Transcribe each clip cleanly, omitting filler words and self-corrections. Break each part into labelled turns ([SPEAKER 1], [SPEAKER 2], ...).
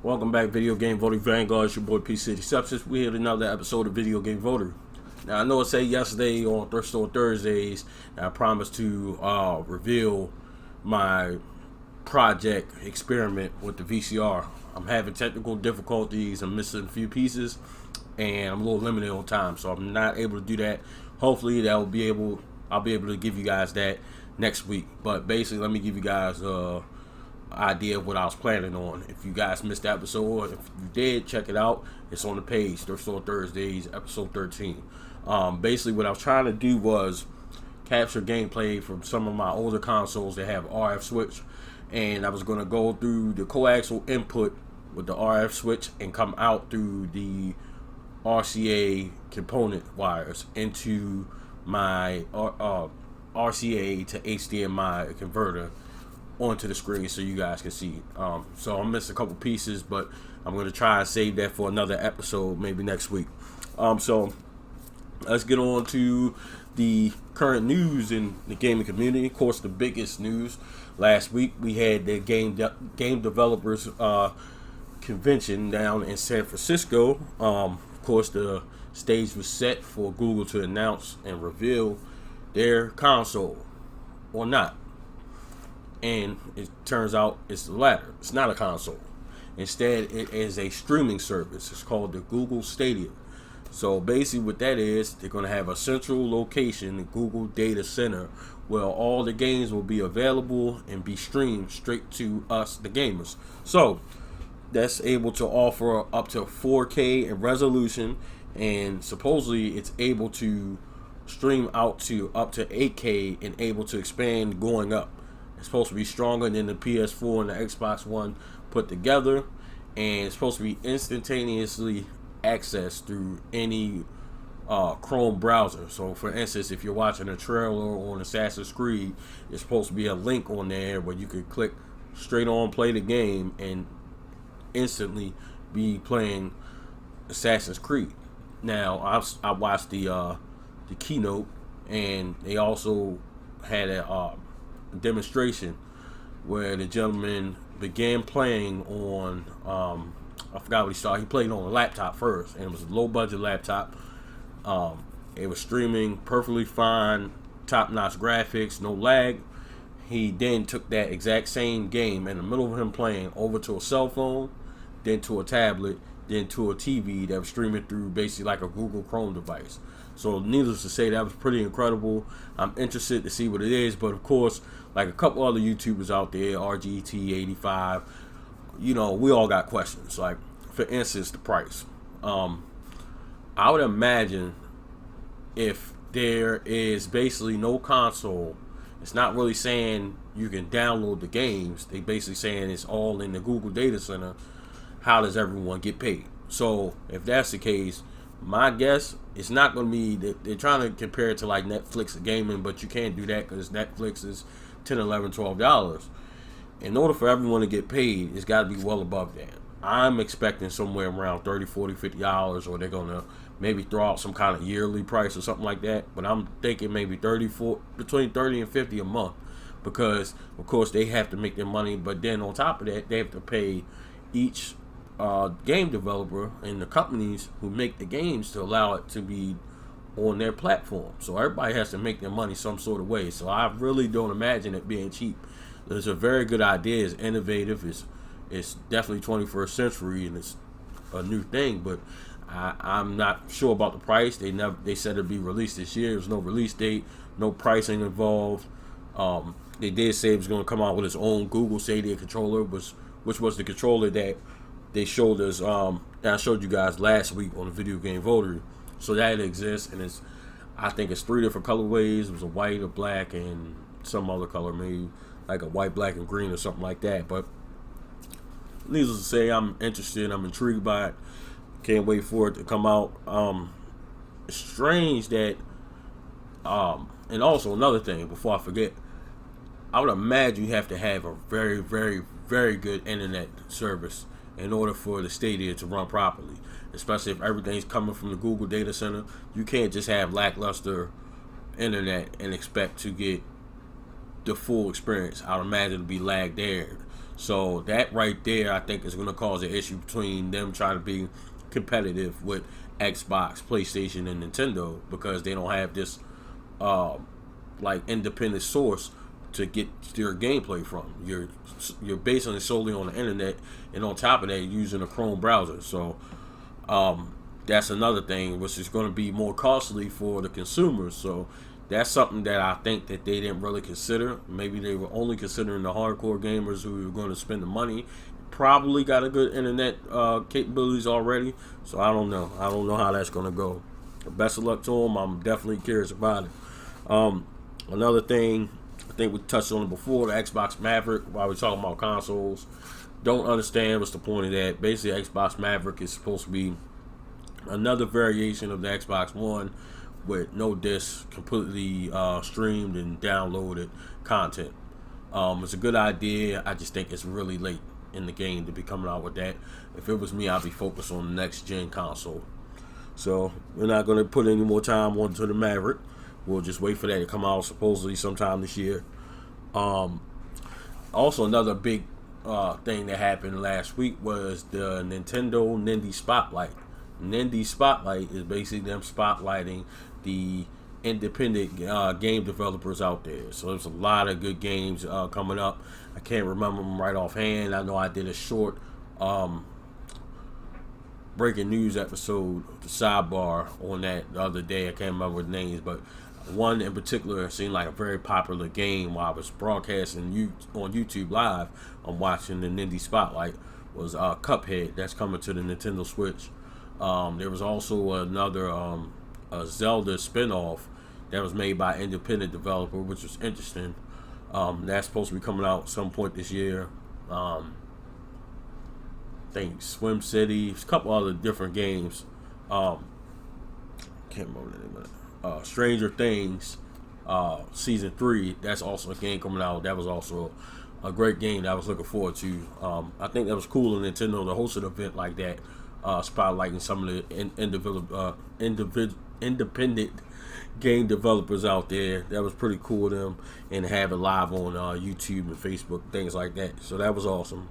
[SPEAKER 1] Welcome back, Video Game Voting Vanguard. It's your boy P City Substance. We had another episode of Video Game Voter. Now I know I said yesterday on Thursdays that I promised to reveal my project experiment with the VCR. I'm having technical difficulties. I'm missing a few pieces, and I'm a little limited on time, so I'm not able to do that. Hopefully, I'll be able to give you guys that next week. But basically, let me give you guys idea of what I was planning on. If you guys missed the episode, if you did, check it out. It's on the page. Thursdays, episode 13. Basically, what I was trying to do was capture gameplay from some of my older consoles that have RF switch, and I was going to go through the coaxial input with the RF switch and come out through the RCA component wires into my RCA to HDMI converter onto the screen so you guys can see. So I missed a couple pieces, but I'm going to try and save that for another episode, maybe next week. So let's get on to the current news in the gaming community. Of course, the biggest news last week, we had the game developers convention down in San Francisco. Of course, the stage was set for Google to announce and reveal their console or not. And it turns out it's the latter. It's not a console. Instead, it is a streaming service. It's called the Google Stadia. So basically what that is, they're going to have a central location, the Google Data Center, where all the games will be available and be streamed straight to us, the gamers. So that's able to offer up to 4K in resolution, and supposedly it's able to stream out to up to 8K and able to expand going up. It's supposed to be stronger than the PS4 and the Xbox One put together, and it's supposed to be instantaneously accessed through any Chrome browser. So for instance, if you're watching a trailer on Assassin's Creed, there's supposed to be a link on there where you could click straight on, play the game, and instantly be playing Assassin's Creed. Now I watched the keynote, and they also had a demonstration where the gentleman began playing on I forgot what he started. He played on a laptop first, and it was a low budget laptop. It was streaming perfectly fine, top notch graphics, no lag. He then took that exact same game in the middle of him playing over to a cell phone, then to a tablet, then to a TV that was streaming through basically like a Google Chrome device. So needless to say, that was pretty incredible. I'm interested to see what it is, but of course, like a couple other YouTubers out there, RGT85, we all got questions. Like, for instance, the price. I would imagine if there is basically no console, it's not really saying you can download the games. They basically saying it's all in the Google Data Center. How does everyone get paid? So if that's the case, my guess, it's not going to be, they're trying to compare it to like Netflix or gaming, but you can't do that because Netflix is $10, $11, $12. In order for everyone to get paid, it's got to be well above that. I'm expecting somewhere around $30, $40, $50, or they're going to maybe throw out some kind of yearly price or something like that. But I'm thinking maybe between 30 and 50 a month, because of course they have to make their money. But then on top of that, they have to pay each game developer and the companies who make the games to allow it to be on their platform. So everybody has to make their money some sort of way. So I really don't imagine it being cheap. It's a very good idea. It's innovative. It's definitely 21st century, and it's a new thing. But I'm not sure about the price. They said it'd be released this year. There's no release date, no pricing involved. They did say it was going to come out with its own Google Stadia controller, which was the controller that they showed us. That I showed you guys last week on the Video Game VOTARY. So that exists, and I think it's 3 different colorways. It was a white, a black, and some other color, maybe like a white, black, and green or something like that. But needless to say, I'm interested. I'm intrigued by it. Can't wait for it to come out. It's strange that, and also another thing, before I forget, I would imagine you have to have a very, very, very good internet service in order for the Stadia to run properly, especially if everything's coming from the Google Data Center. You can't just have lackluster internet and expect to get the full experience. I would imagine it'd be lag there. So that right there, I think, is going to cause an issue between them trying to be competitive with Xbox, PlayStation, and Nintendo, because they don't have this like independent source to get your gameplay from. You're basing it solely on the internet, and on top of that, you're using a Chrome browser. So that's another thing, which is going to be more costly for the consumers. So that's something that I think that they didn't really consider. Maybe they were only considering the hardcore gamers who were going to spend the money. Probably got a good internet capabilities already. So I don't know. I don't know how that's going to go. Best of luck to them. I'm definitely curious about it. Another thing, I think we touched on it before, the Xbox Maverick, while we're talking about consoles. Don't understand what's the point of that. Basically, Xbox Maverick is supposed to be another variation of the Xbox One with no disc, completely streamed and downloaded content. It's a good idea. I just think it's really late in the game to be coming out with that. If it was me, I'd be focused on the next gen console. So we're not going to put any more time onto the Maverick. We'll just wait for that to come out supposedly sometime this year. Also, another big thing that happened last week was the Nintendo Nindy Spotlight. Nindy Spotlight is basically them spotlighting the independent game developers out there. So there's a lot of good games coming up. I can't remember them right offhand. I know I did a short breaking news episode, the sidebar on that the other day. I can't remember the names, but one in particular seemed like a very popular game while I was broadcasting on YouTube Live. I'm watching the Nindy Spotlight was Cuphead. That's coming to the Nintendo Switch. There was also another a Zelda spinoff that was made by an independent developer, which was interesting. That's supposed to be coming out some point this year. I think Swim City, a couple other different games. Can't remember the name of it. Stranger Things Season 3, that's also a game coming out. That was also a great game that I was looking forward to. I think that was cool of Nintendo to host an event like that, spotlighting some of the independent game developers out there. That was pretty cool of them, and have it live on YouTube and Facebook, things like that. So that was awesome.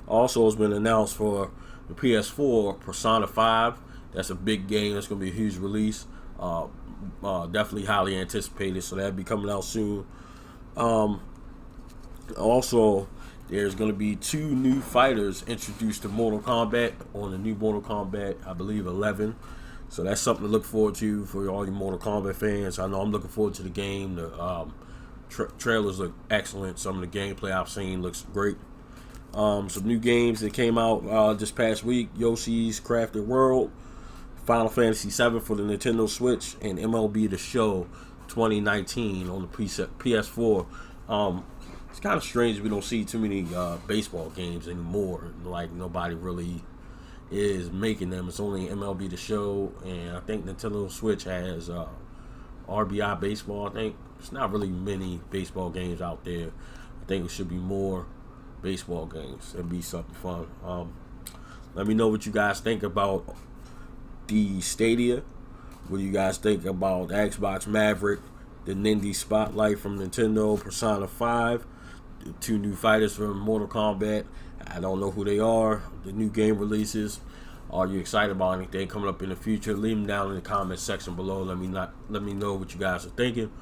[SPEAKER 1] Also, it's been announced for the PS4, Persona 5. That's a big game. That's going to be a huge release. Definitely highly anticipated. So that'll be coming out soon. Also, there's going to be 2 new fighters introduced to Mortal Kombat on the new Mortal Kombat, I believe 11. So that's something to look forward to for all you Mortal Kombat fans. I know I'm looking forward to the game. The trailers look excellent. Some of the gameplay I've seen looks great. Some new games that came out this past week: Yoshi's Crafted World, Final Fantasy VII for the Nintendo Switch, and MLB The Show 2019 on the PS4. It's kind of strange we don't see too many baseball games anymore. Like, nobody really is making them. It's only MLB The Show, and I think Nintendo Switch has RBI Baseball. I think it's not really many baseball games out there. I think it should be more baseball games. It'd be something fun. Let me know what you guys think about the Stadia. What do you guys think about the Xbox Maverick, the Nindy Spotlight from Nintendo, Persona 5, the 2 new fighters from Mortal Kombat? I don't know who they are. The new game releases. Are you excited about anything coming up in the future? Leave them down in the comment section below. Let me know what you guys are thinking.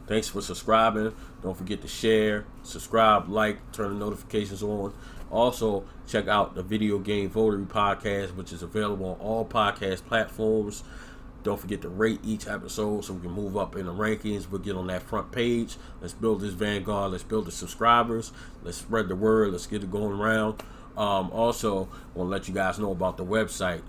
[SPEAKER 1] Thanks for subscribing. Don't forget to share, subscribe, like, turn the notifications on. Also, check out the Video Game VOTARY podcast, which is available on all podcast platforms. Don't forget to rate each episode so we can move up in the rankings. We'll get on that front page. Let's build this vanguard. Let's build the subscribers. Let's spread the word. Let's get it going around. Also, I want to let you guys know about the website,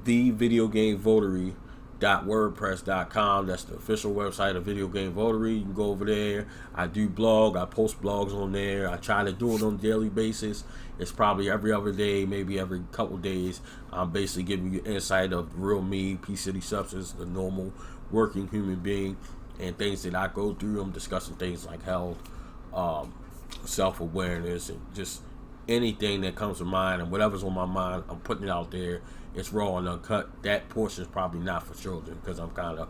[SPEAKER 1] thevideogamevotary.wordpress.com. That's the official website of Video Game Votary. You can go over there. I do blog. I post blogs on there. I try to do it on a daily basis. It's probably every other day, maybe every couple days. I'm basically giving you insight of real me, P City Substance, the normal working human being, and things that I go through. I'm discussing things like health, self-awareness, and just anything that comes to mind, and whatever's on my mind, I'm putting it out there. It's raw and uncut. That portion is probably not for children because I'm kind of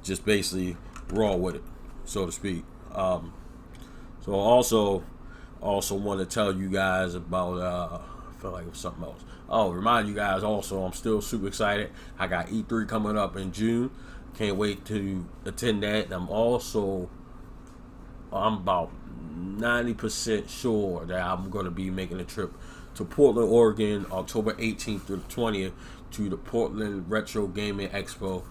[SPEAKER 1] just basically raw with it, so to speak. So also, Also want to tell you guys about I feel like it was something else. Oh, remind you guys also, I'm still super excited. I got E3 coming up in June. Can't wait to attend that. And I'm about 90% sure that I'm going to be making a trip to Portland, Oregon, October 18th through the 20th to the Portland Retro Gaming Expo.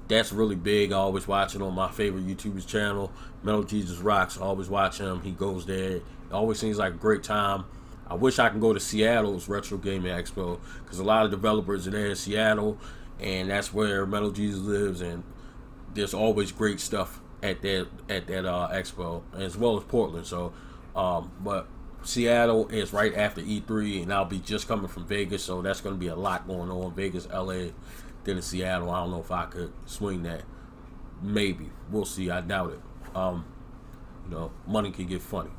[SPEAKER 1] That's really big. I always watch it on my favorite YouTuber's channel, Metal Jesus Rocks. I always watch him. He goes there. It always seems like a great time. I wish I can go to Seattle's Retro Gaming Expo because a lot of developers are there in Seattle, and that's where Metal Jesus lives. And there's always great stuff at that expo, as well as Portland. So, but Seattle is right after E3, and I'll be just coming from Vegas, so that's going to be a lot going on. Vegas, LA, then in Seattle. I don't know if I could swing that. Maybe we'll see. I doubt it. Money can get funny.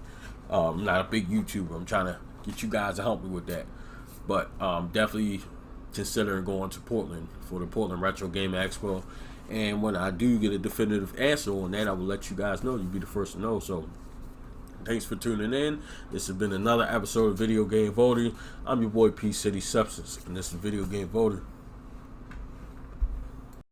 [SPEAKER 1] I'm not a big YouTuber. I'm trying to get you guys to help me with that, but definitely considering going to Portland for the Portland Retro Gaming Expo. And when I do get a definitive answer on that, I will let you guys know. You'll be the first to know. So, thanks for tuning in. This has been another episode of Video Game Voter. I'm your boy P City Substance, and this is Video Game Voter.